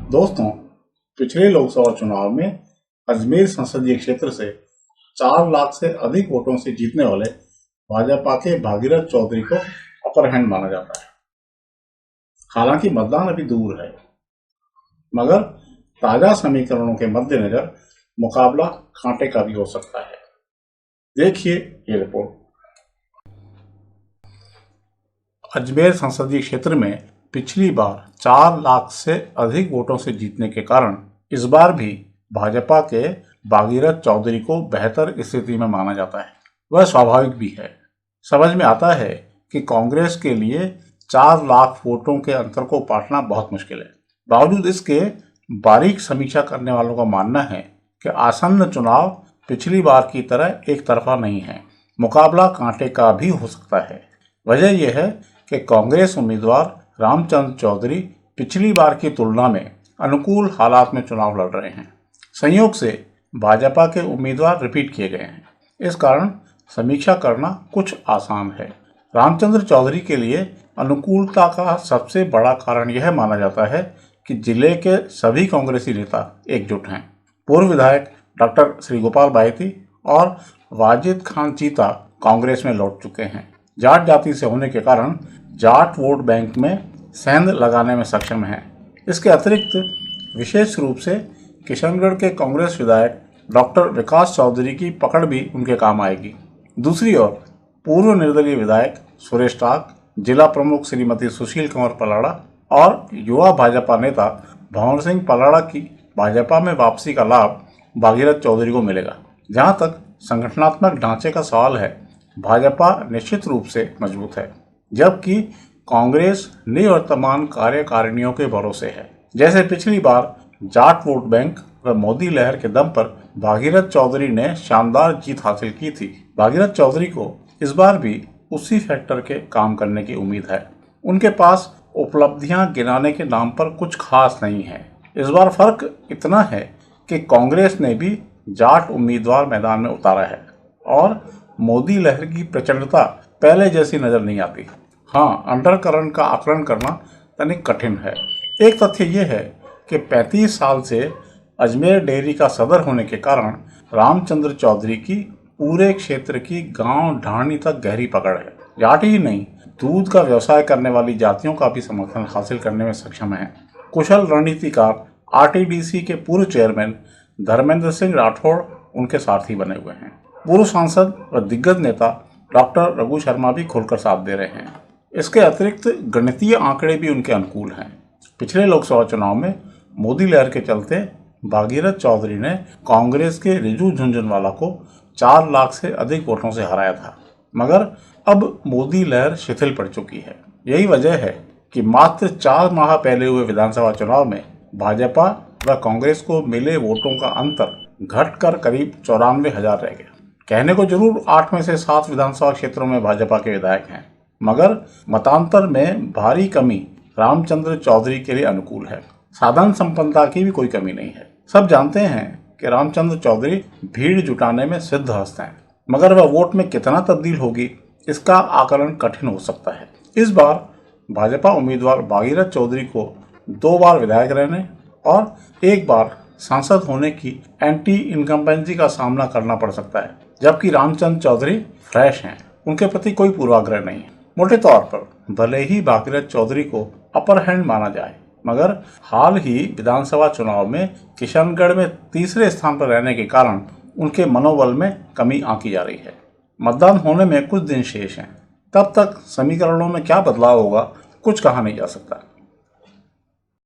दोस्तों, पिछले लोकसभा चुनाव में अजमेर संसदीय क्षेत्र से 4 लाख से अधिक वोटों से जीतने वाले भाजपा के भागीरथ चौधरी को अपर हैंड माना जाता है। हालांकि मतदान अभी दूर है, मगर ताजा समीकरणों के मद्देनजर मुकाबला कांटे का भी हो सकता है। देखिए ये रिपोर्ट। अजमेर संसदीय क्षेत्र में पिछली बार 4 लाख से अधिक वोटों से जीतने के कारण इस बार भी भाजपा के भागीरथ चौधरी को बेहतर स्थिति में माना जाता है। वह स्वाभाविक भी है। समझ में आता है कि कांग्रेस के लिए 4 लाख वोटों के अंतर को पाटना बहुत मुश्किल है। बावजूद इसके बारीक समीक्षा करने वालों का मानना है कि आसन्न चुनाव पिछली बार की तरह एक तरफा नहीं है, मुकाबला कांटे का भी हो सकता है। वजह यह है कि कांग्रेस उम्मीदवार रामचंद्र चौधरी पिछली बार की तुलना में अनुकूल हालात में चुनाव लड़ रहे हैं। संयोग से भाजपा के उम्मीदवार रिपीट किए गए हैं। इस कारण समीक्षा करना कुछ आसान है। रामचंद्र चौधरी के लिए अनुकूलता का सबसे बड़ा कारण यह माना जाता है कि जिले के सभी कांग्रेसी नेता एकजुट हैं। पूर्व विधायक डॉक्टर श्री गोपाल बायती और वाजिद खान चीता कांग्रेस में लौट चुके हैं। जाट जाति से होने के कारण जाट वोट बैंक में सेंध लगाने में सक्षम हैं। इसके अतिरिक्त विशेष रूप से किशनगढ़ के कांग्रेस विधायक डॉक्टर विकास चौधरी की पकड़ भी उनके काम आएगी। दूसरी ओर पूर्व निर्दलीय विधायक सुरेश टाक, जिला प्रमुख श्रीमती सुशील कुमार पलाड़ा और युवा भाजपा नेता भंवर सिंह पलाड़ा की भाजपा में वापसी का लाभ भागीरथ चौधरी को मिलेगा। जहां तक संगठनात्मक ढांचे का सवाल है, भाजपा निश्चित रूप से मजबूत है, जबकि कांग्रेस निवर्तमान कार्यकारिणियों के भरोसे है। जैसे पिछली बार जाट वोट बैंक व मोदी लहर के दम पर भागीरथ चौधरी ने शानदार जीत हासिल की थी। भागीरथ चौधरी को इस बार भी उसी फैक्टर के काम करने की उम्मीद है। उनके पास उपलब्धियां गिनाने के नाम पर कुछ खास नहीं है। इस बार फर्क इतना है कि कांग्रेस ने भी जाट उम्मीदवार मैदान में उतारा है और मोदी लहर की प्रचंडता पहले जैसी नजर नहीं आती। हाँ, अंडरकरंट का आकलन करना तनिक कठिन है। एक तथ्य यह है कि 35 साल से अजमेर डेयरी का सदर होने के कारण रामचंद्र चौधरी की पूरे क्षेत्र की गांव ढाणी तक गहरी पकड़ है। जाट ही नहीं, दूध का व्यवसाय करने वाली जातियों का भी समर्थन हासिल करने में सक्षम है। कुशल रणनीतिकार आरटीडीसी के पूर्व चेयरमैन धर्मेंद्र सिंह राठौड़ उनके सारथी बने हुए हैं। पूर्व सांसद व दिग्गज नेता डॉक्टर रघु शर्मा भी खुलकर साथ दे रहे हैं। इसके अतिरिक्त गणितीय आंकड़े भी उनके अनुकूल हैं। पिछले लोकसभा चुनाव में मोदी लहर के चलते भागीरथ चौधरी ने कांग्रेस के रिजू झुंझुनवाला को 4 लाख से अधिक वोटों से हराया था, मगर अब मोदी लहर शिथिल पड़ चुकी है। यही वजह है कि मात्र 4 माह पहले हुए विधानसभा चुनाव में भाजपा व कांग्रेस को मिले वोटों का अंतर घटकर करीब 94,000 रह गया। कहने को जरूर 8 में से 7 विधानसभा क्षेत्रों में भाजपा के विधायक हैं, मगर मतांतर में भारी कमी रामचंद्र चौधरी के लिए अनुकूल है। साधन संपन्नता की भी कोई कमी नहीं है। सब जानते हैं कि रामचंद्र चौधरी भीड़ जुटाने में सिद्धहस्त हैं, मगर वह वोट में कितना तब्दील होगी, इसका आकलन कठिन हो सकता है। इस बार भाजपा उम्मीदवार भागीरथ चौधरी को 2 बार विधायक रहने और 1 बार सांसद होने की एंटी इनकम्बेंसी का सामना करना पड़ सकता है, जबकि रामचंद्र चौधरी फ्रेश हैं, उनके प्रति कोई पूर्वाग्रह नहीं है। मोटे तौर पर भले ही भागीरथ चौधरी को अपर हैंड माना जाए, मगर हाल ही विधानसभा चुनाव में किशनगढ़ में तीसरे स्थान पर रहने के कारण उनके मनोबल में कमी आंकी जा रही है। मतदान होने में कुछ दिन शेष हैं, तब तक समीकरणों में क्या बदलाव होगा कुछ कहा नहीं जा सकता।